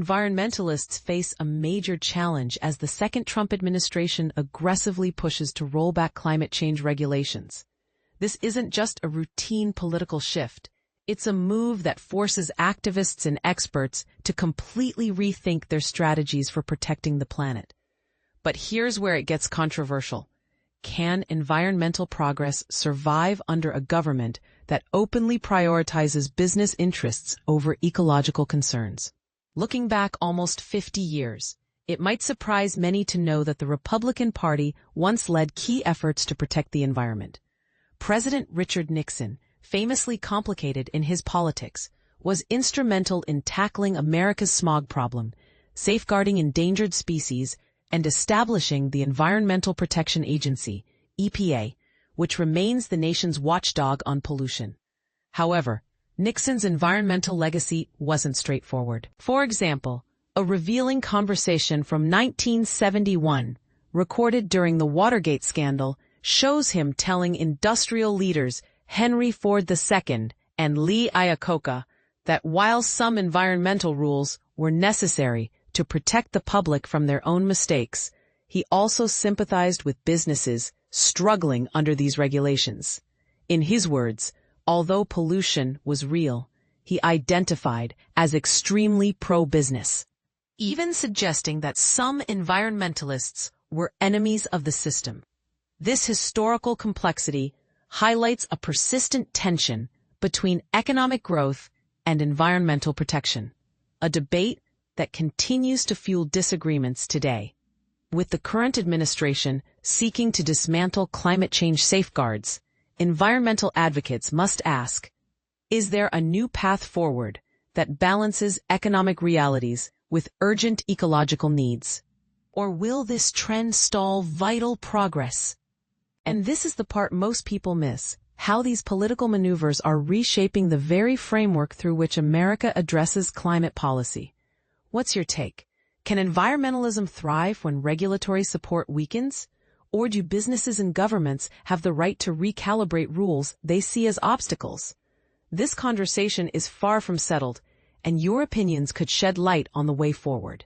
environmentalists face a major challenge as the second Trump administration aggressively pushes to roll back climate change regulations. This isn't just a routine political shift. It's a move that forces activists and experts to completely rethink their strategies for protecting the planet. But here's where it gets controversial. Can environmental progress survive under a government that openly prioritizes business interests over ecological concerns? Looking back almost 50 years, it might surprise many to know that the Republican Party once led key efforts to protect the environment. President Richard Nixon, famously complicated in his politics, was instrumental in tackling America's smog problem, safeguarding endangered species, and establishing the Environmental Protection Agency, EPA, which remains the nation's watchdog on pollution. However, Nixon's environmental legacy wasn't straightforward. For example, a revealing conversation from 1971, recorded during the Watergate scandal, shows him telling industrial leaders Henry Ford II and Lee Iacocca that while some environmental rules were necessary to protect the public from their own mistakes, he also sympathized with businesses struggling under these regulations. In his words, although pollution was real, he identified as extremely pro-business, even suggesting that some environmentalists were enemies of the system. This historical complexity highlights a persistent tension between economic growth and environmental protection, a debate that continues to fuel disagreements today. With the current administration seeking to dismantle climate change safeguards, environmental advocates must ask, is there a new path forward that balances economic realities with urgent ecological needs? Or will this trend stall vital progress? And this is the part most people miss, how these political maneuvers are reshaping the very framework through which America addresses climate policy. What's your take? Can environmentalism thrive when regulatory support weakens? Or do businesses and governments have the right to recalibrate rules they see as obstacles? This conversation is far from settled, and your opinions could shed light on the way forward.